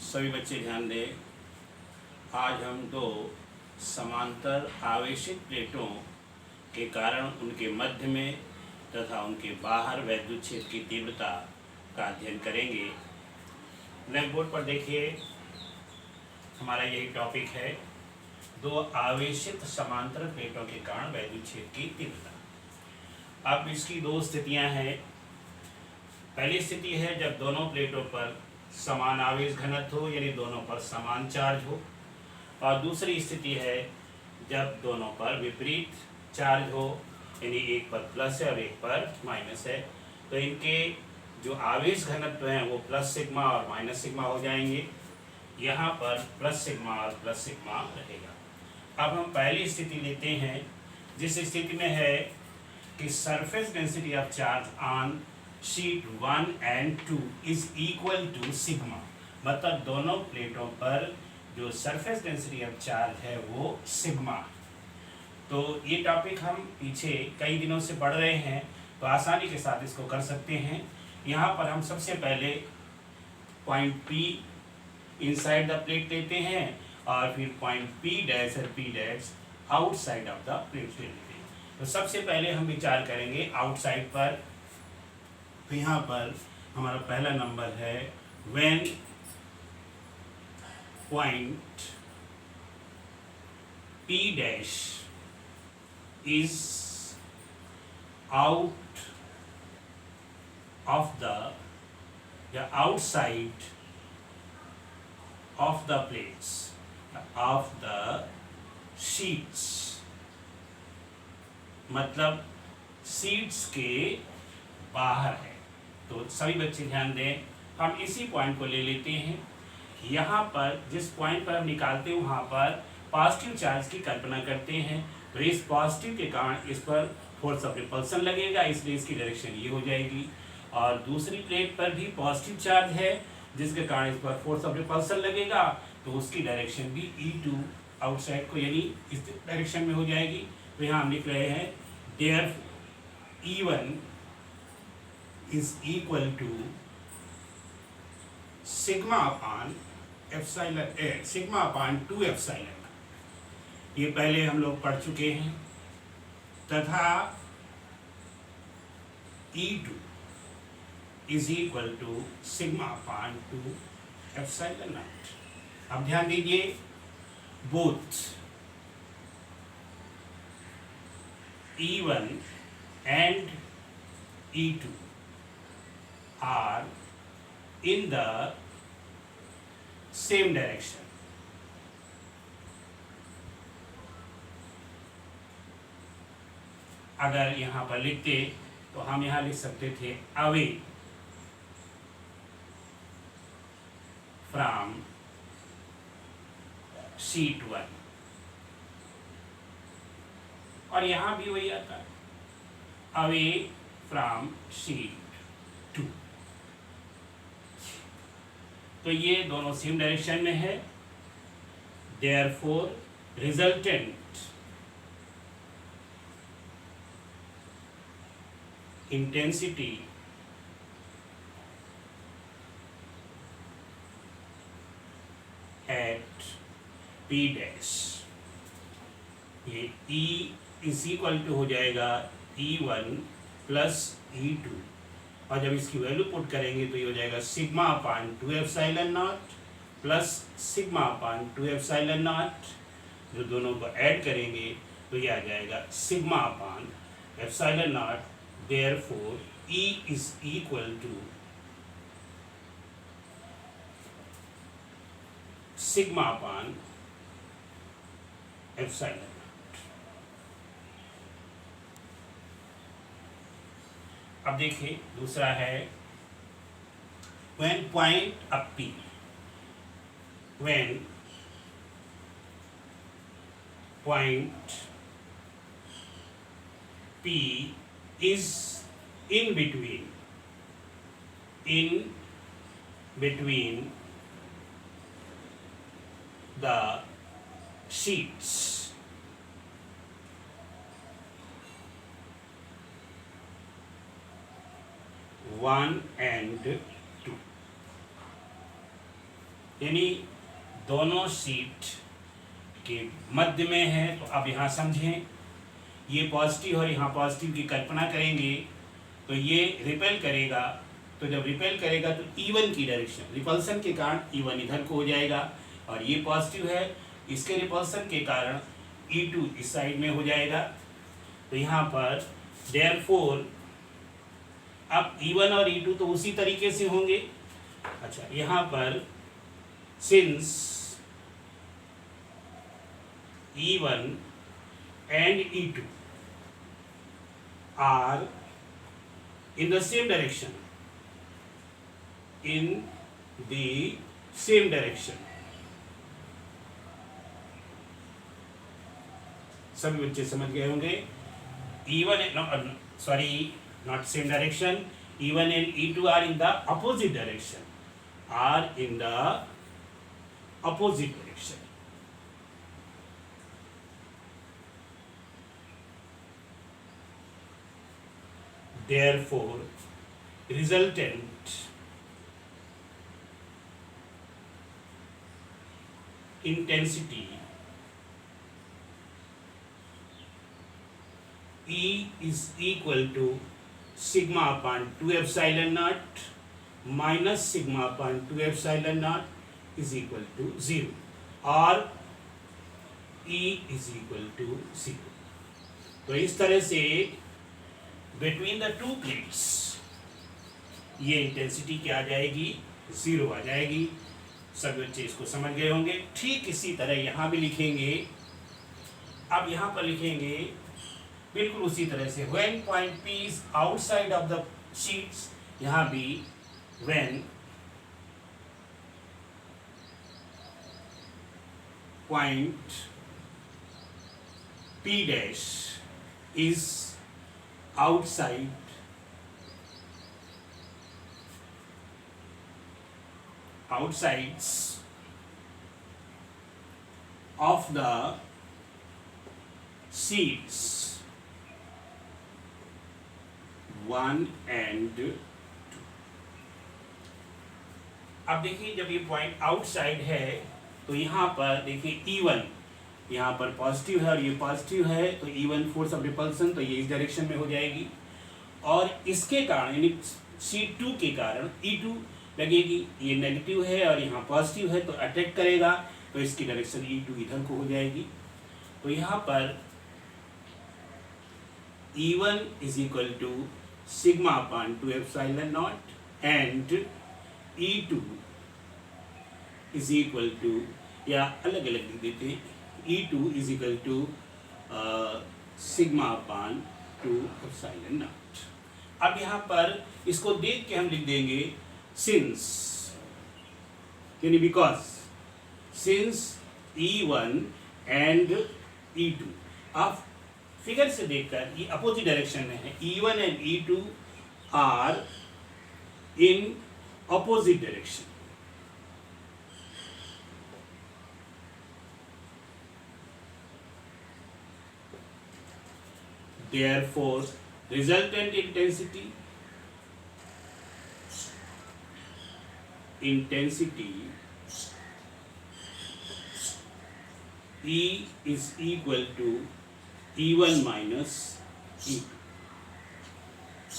सभी बच्चे ध्यान दें। आज हम दो समांतर आवेशित प्लेटों के कारण उनके मध्य में तथा उनके बाहर वैद्युत क्षेत्र की तीव्रता का अध्ययन करेंगे। ब्लैक बोर्ड पर देखिए, हमारा यही टॉपिक है, दो आवेशित समांतर प्लेटों के कारण वैद्युत क्षेत्र की तीव्रता। अब इसकी दो स्थितियां हैं। पहली स्थिति है जब दोनों प्लेटों पर समान आवेश घनत्व हो, यानी दोनों पर समान चार्ज हो, और दूसरी स्थिति है जब दोनों पर विपरीत चार्ज हो, यानी एक पर प्लस है और एक पर माइनस है। तो इनके जो आवेश घनत्व हैं वो प्लस सिग्मा और माइनस सिग्मा हो जाएंगे। यहाँ पर प्लस सिग्मा और प्लस सिग्मा रहेगा। अब हम पहली स्थिति लेते हैं, जिस स्थिति में है कि surface density of charge on sheet 1 and 2 is equal to sigma. मतलब दोनों प्लेटों पर जो सरफेस डेंसिटी ऑफ चार्ज है वो सिग्मा। तो ये टॉपिक हम पीछे कई दिनों से पढ़ रहे हैं, तो आसानी के साथ इसको कर सकते हैं। यहाँ पर हम सबसे पहले point P inside the plate लेते हैं और फिर पॉइंट P डैश और P dash outside of the plate लेते हैं। तो सबसे पहले हम विचार करेंगे आउटसाइड पर। तो यहाँ पर हमारा पहला नंबर है when point P dash is out of the या outside of the plates of the sheets, मतलब शीट्स के बाहर है। तो सभी बच्चे ध्यान दें, हम इसी पॉइंट को ले लेते हैं। यहाँ पर जिस पॉइंट पर हम निकालते हैं वहाँ पर पॉजिटिव चार्ज की कल्पना करते हैं। तो इस पॉजिटिव के कारण इस पर फोर्स ऑफ रिपल्सन लगेगा, इसलिए इसकी डायरेक्शन ये हो जाएगी। और दूसरी प्लेट पर भी पॉजिटिव चार्ज है, जिसके कारण इस पर फोर्स ऑफ रिपल्सन लगेगा, तो उसकी डायरेक्शन भी E2 आउटसाइड को यानी इस डायरेक्शन में हो जाएगी। तो यहाँ हम लिख रहे हैं therefore E1 is equal to sigma upon epsilon sigma upon 2 epsilon। ये पहले हम लोग पढ़ चुके हैं। तथा E2 is equal to sigma upon 2 epsilon naught। अब ध्यान दीजिए, both E1 and E2 are in the same direction। अगर यहाँ पर लिखते तो हम यहाँ लिख सकते थे अवे फ्रॉम शीट 1, और यहाँ भी वही आता है अवे फ्रॉम शीट 2। तो ये दोनों सेम डायरेक्शन में है। Therefore resultant intensity at P dash, ये E इज इक्वल टू हो जाएगा E1 प्लस E2, और जब इसकी वैल्यू पुट करेंगे तो ये हो जाएगा sigma upon 2 epsilon naught plus sigma upon 2 epsilon naught. जो दोनों को ऐड करेंगे तो ये आ जाएगा sigma upon epsilon naught. Therefore E is equal to sigma upon epsilon. अब देखिए दूसरा है when point of P, when point P is in between the sheets, one and two। यानी दोनों शीट के मध्य में है। तो अब यहाँ समझें, ये पॉजिटिव और यहाँ पॉजिटिव की कल्पना करेंगे तो ये रिपेल करेगा। तो जब रिपेल करेगा तो E1 की डायरेक्शन, रिपल्सन के कारण E1 इधर को हो जाएगा, और ये पॉजिटिव है, इसके रिपल्सन के कारण E2 इस साइड में हो जाएगा। तो यहाँ पर देयरफॉर अब E1 और E2 तो उसी तरीके से होंगे। अच्छा, यहाँ पर since E1 and E2 are in the same direction, सभी बच्चे समझ गए होंगे। E1 sorry, not same direction. E1 and E2 are in the opposite direction. Therefore, resultant intensity E is equal to sigma upon 2 epsilon naught minus sigma upon 2 epsilon naught is equal to 0, और E is equal to 0. तो इस तरह से between the two plates ये intensity क्या आ जाएगी, 0 आ जाएगी। सब बच्चे इसको समझ गए होंगे। ठीक इसी तरह यहाँ भी लिखेंगे। अब यहाँ पर लिखेंगे बिल्कुल उसी तरह से, when point P is outside of the sheets, यहाँ भी when point P dash is outsides of the sheets 1 and 2। अब देखिए, जब ये पॉइंट आउटसाइड है तो यहाँ पर देखिए E1 यहाँ पर पॉजिटिव है और ये पॉजिटिव है, तो E1 फोर्स ऑफ रिपल्सन, तो ये इस डायरेक्शन में हो जाएगी, और इसके कारण यानी C2 के कारण E2 लगेगी। ये नेगेटिव है और यहाँ पॉजिटिव है तो अट्रैक्ट करेगा, तो इसकी डायरेक्शन E2 इधर को हो जाएगी। तो यहाँ पर E1 is equal to sigma upon 2 epsilon naught and E2 is equal to, या अलग अलग लिख देते हैं, E2 is equal to sigma upon 2 epsilon naught. अब यहाँ पर इसको देख के हम लिख देंगे सिंस, यानी because, since E1 and E2, आप फिगर से देखकर ये अपोजिट डायरेक्शन में है, E1 and E2 are in opposite direction. Therefore, resultant intensity E is equal to E1 minus E2,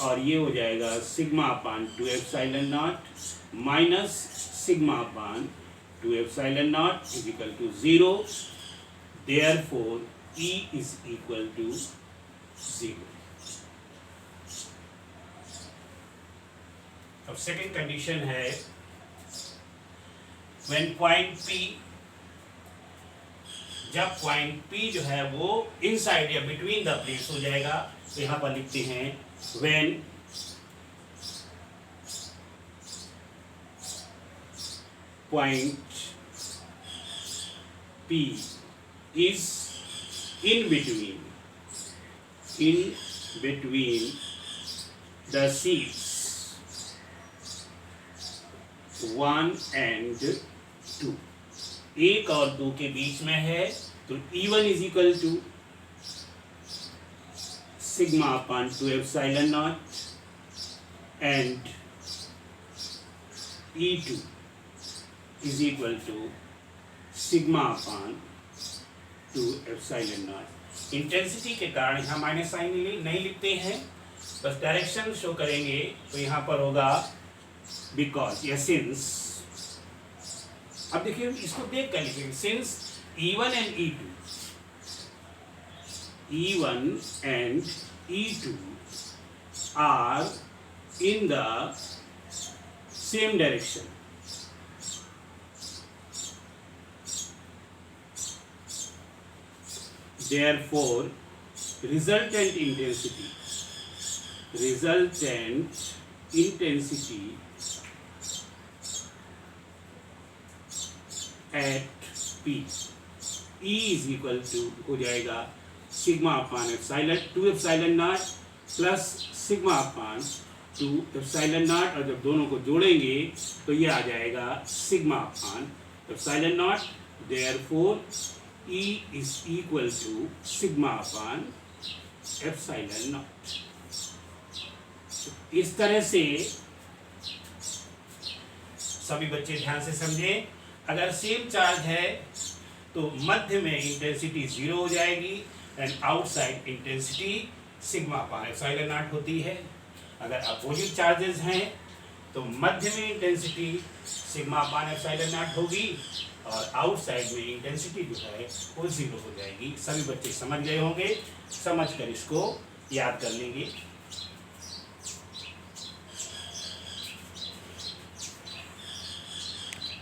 और ये हो जाएगा sigma upon 2 epsilon naught minus sigma upon 2 epsilon naught is equal to 0। Therefore E is equal to 0। अब second condition है, when point P, जब point P जो है वो इनसाइड या बिटवीन द प्लेट्स हो जाएगा, तो यहाँ पर लिखते हैं when point P is in between the sheets 1 and 2, 1 और 2 के बीच में है, तो E1 is equal to sigma upon 2 epsilon naught and E2 is equal to sigma upon 2 epsilon naught. Intensity के कारण यहाँ माइनस साइन नहीं लिखते हैं, बस डायरेक्शन शो करेंगे, तो यहाँ पर होगा बिकॉज या सिंस। अब देखिए इसको देख कर लिखेंगे, since E1 and E2 are in the same direction, therefore resultant intensity at P E is equal to हो जाएगा sigma upon epsilon 2 epsilon naught plus sigma upon 2 epsilon not, और जब दोनों को जोड़ेंगे तो ये आ जाएगा sigma upon epsilon naught, therefore E is equal to sigma upon epsilon not. इस तरह से सभी बच्चे ध्यान से समझे, अगर सेम चार्ज है तो मध्य में इंटेंसिटी 0 हो जाएगी and outside intensity sigma upon epsilon not होती है। अगर अपोजिट चार्जेस हैं तो मध्य में intensity sigma upon epsilon not होगी और आउटसाइड में इंटेंसिटी जो है वो 0 हो जाएगी। सभी बच्चे समझ गए होंगे, समझ कर इसको याद कर लेंगे।